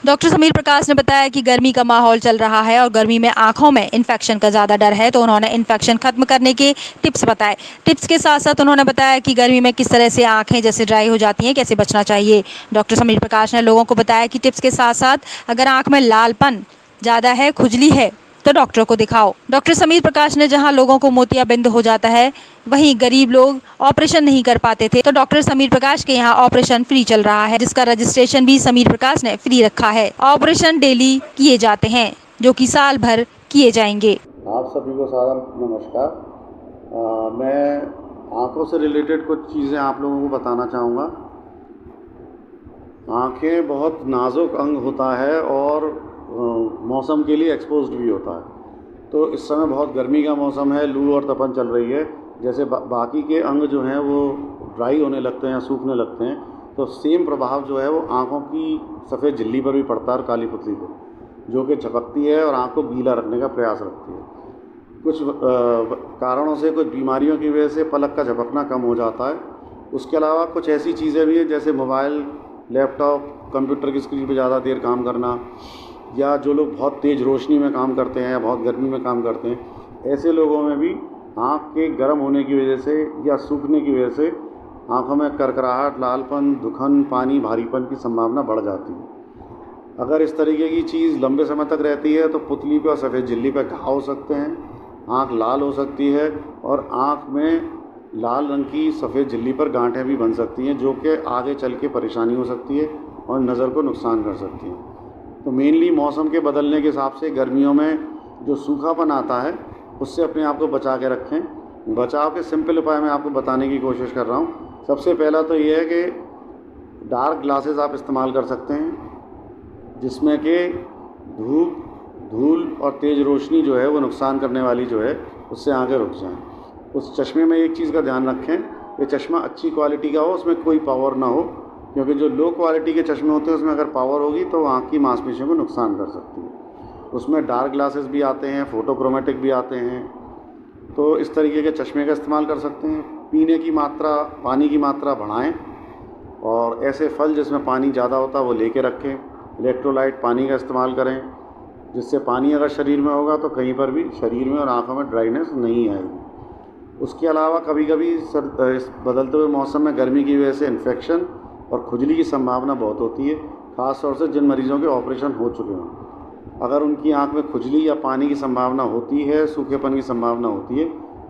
Doctor Sameer प्रकाश ने बताया कि गर्मी का माहौल चल रहा है और गर्मी में आंखों में इन्फेक्शन का ज़्यादा डर है, तो उन्होंने इन्फेक्शन खत्म करने के टिप्स बताए। टिप्स के साथ साथ उन्होंने बताया कि गर्मी में किस तरह से आंखें जैसे ड्राई हो जाती हैं, कैसे बचना चाहिए। डॉक्टर समीर प्रकाश ने लोगों को बताया कि टिप्स के साथ साथ अगर आंख में लालपन ज़्यादा है, खुजली है, तो डॉक्टर को दिखाओ। डॉक्टर समीर प्रकाश ने जहां लोगों को मोतियाबिंद हो जाता है, वहीं गरीब लोग ऑपरेशन नहीं कर पाते थे, तो डॉक्टर समीर प्रकाश के यहाँ ऑपरेशन फ्री चल रहा है, जिसका रजिस्ट्रेशन भी समीर प्रकाश ने फ्री रखा है। ऑपरेशन डेली किए जाते हैं, जो कि साल भर किए जाएंगे। आप सभी को सादर नमस्कार। मैं आँखों से रिलेटेड कुछ चीज़ें आप लोगों को बताना चाहूँगा। आँखें बहुत नाजुक अंग होता है और मौसम के लिए एक्सपोज्ड भी होता है। तो इस समय बहुत गर्मी का मौसम है, लू और तपन चल रही है। जैसे बाकी के अंग जो हैं वो ड्राई होने लगते हैं या सूखने लगते हैं, तो सेम प्रभाव जो है वो आँखों की सफ़ेद झिल्ली पर भी पड़ता है और काली पुतली पर, जो कि झपकती है और आँख को गीला रखने का प्रयास रखती है। कुछ कारणों से, कुछ बीमारियों की वजह से पलक का झपकना कम हो जाता है। उसके अलावा कुछ ऐसी चीज़ें भी हैं जैसे मोबाइल, लैपटॉप, कंप्यूटर की स्क्रीन पर ज़्यादा देर काम करना, या जो लोग बहुत तेज़ रोशनी में काम करते हैं या बहुत गर्मी में काम करते हैं, ऐसे लोगों में भी आँख के गर्म होने की वजह से या सूखने की वजह से आँखों में करकराहट, लालपन, दुखन, पानी, भारीपन की संभावना बढ़ जाती है। अगर इस तरीके की चीज़ लंबे समय तक रहती है तो पुतली पे और सफ़ेद झिल्ली पे घाव हो सकते हैं, आँख लाल हो सकती है और आँख में लाल रंग की सफ़ेद झिल्ली पर गांठें भी बन सकती हैं, जो कि आगे चल के परेशानी हो सकती है और नज़र को नुकसान कर सकती हैं। तो मेनली मौसम के बदलने के हिसाब से गर्मियों में जो सूखापन आता है उससे अपने आप को बचा के रखें। बचाव के सिंपल उपाय मैं आपको बताने की कोशिश कर रहा हूँ। सबसे पहला तो ये है कि डार्क ग्लासेस आप इस्तेमाल कर सकते हैं, जिसमें कि धूप, धूल और तेज़ रोशनी जो है वो नुकसान करने वाली जो है उससे आंखें रुक जाएं। उस चश्मे में एक चीज़ का ध्यान रखें, ये चश्मा अच्छी क्वालिटी का हो, उसमें कोई पावर ना हो, क्योंकि जो लो क्वालिटी के चश्मे होते हैं उसमें अगर पावर होगी तो आँख की मांसपेशियों को नुकसान कर सकती है। उसमें डार्क ग्लासेस भी आते हैं, फोटोक्रोमेटिक भी आते हैं, तो इस तरीके के चश्मे का इस्तेमाल कर सकते हैं। पीने की मात्रा, पानी की मात्रा बढ़ाएं और ऐसे फल जिसमें पानी ज़्यादा होता है वो लेके रखें। इलेक्ट्रोलाइट पानी का इस्तेमाल करें, जिससे पानी अगर शरीर में होगा तो कहीं पर भी शरीर में और आँखों में ड्राइनेस नहीं आएगी। उसके अलावा कभी कभी इस बदलते हुए मौसम में गर्मी की वजह से इन्फेक्शन और खुजली की संभावना बहुत होती है, ख़ास तौर से जिन मरीज़ों के ऑपरेशन हो चुके हों। अगर उनकी आँख में खुजली या पानी की संभावना होती है, सूखेपन की संभावना होती है,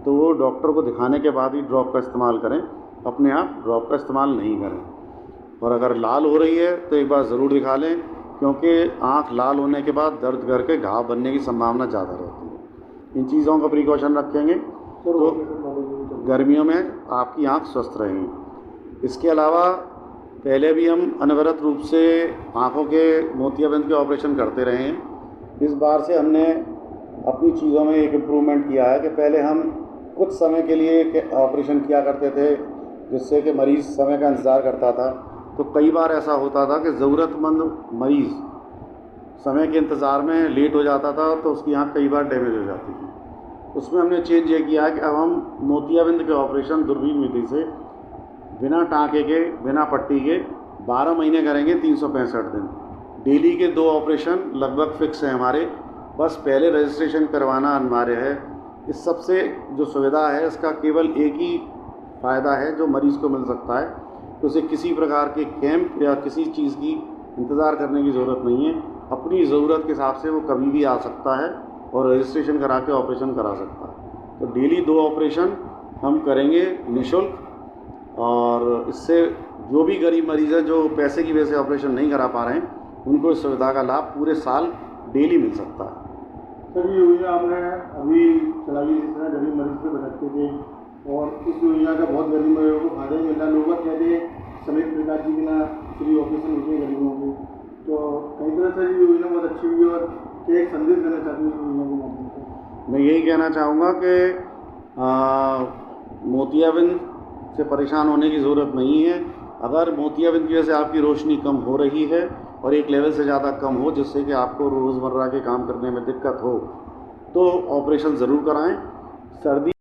तो वो डॉक्टर को दिखाने के बाद ही ड्रॉप का इस्तेमाल करें, अपने आप ड्रॉप का इस्तेमाल नहीं करें। और अगर लाल हो रही है तो एक बार ज़रूर दिखा लें, क्योंकि आँख लाल होने के बाद दर्द करके घाव बनने की संभावना ज़्यादा रहती है। इन चीज़ों का प्रिकॉशन रखेंगे तो गर्मियों में आपकी आँख स्वस्थ रहेगी। इसके अलावा पहले भी हम अनवरत रूप से आँखों के मोतियाबिंद के ऑपरेशन करते रहे हैं। इस बार से हमने अपनी चीज़ों में एक इम्प्रूवमेंट किया है कि पहले हम कुछ समय के लिए ऑपरेशन किया करते थे, जिससे कि मरीज़ समय का इंतज़ार करता था। तो कई बार ऐसा होता था कि ज़रूरतमंद मरीज़ समय के इंतज़ार में लेट हो जाता था, तो उसकी आँख कई बार डैमेज हो जाती थी। उसमें हमने चेंज ये किया है कि अब हम मोतियाबिंद के ऑपरेशन दूरबीन विधि से बिना टाँके के, बिना पट्टी के 12 महीने करेंगे, 365 दिन। डेली के 2 ऑपरेशन लगभग फिक्स हैं हमारे, बस पहले रजिस्ट्रेशन करवाना अनिवार्य है। इस सबसे जो सुविधा है इसका केवल एक ही फ़ायदा है जो मरीज़ को मिल सकता है, तो उसे किसी प्रकार के कैंप या किसी चीज़ की इंतज़ार करने की ज़रूरत नहीं है। अपनी ज़रूरत के हिसाब से वो कभी भी आ सकता है और रजिस्ट्रेशन करा के ऑपरेशन करा सकता है। तो डेली 2 ऑपरेशन हम करेंगे निःशुल्क, और इससे जो भी गरीब मरीज़ हैं जो पैसे की वजह से ऑपरेशन नहीं करा पा रहे हैं, उनको इस सुविधा का लाभ पूरे साल डेली मिल सकता है। सर, ये योजना हमने अभी चलाई है, जिस तरह गरीब मरीज से भटकते थे, और इस योजना का बहुत गरीब मरीजों को फायदा ही मिला। लोग कहते हैं समीर प्रकाश जी के ना फ्री ऑपरेशन होते हैं गरीबों को, तो कई तरह से ये योजना बहुत अच्छी हुई है। और एक संदेश देना चाहती हूँ योजना के माध्यम से। मैं यही कहना चाहूँगा कि मोतियाबिंद से परेशान होने की ज़रूरत नहीं है। अगर मोतियाबिंद की वजह से आपकी रोशनी कम हो रही है और एक लेवल से ज़्यादा कम हो, जिससे कि आपको रोज़मर्रा के काम करने में दिक्कत हो, तो ऑपरेशन ज़रूर कराएं। सर्दी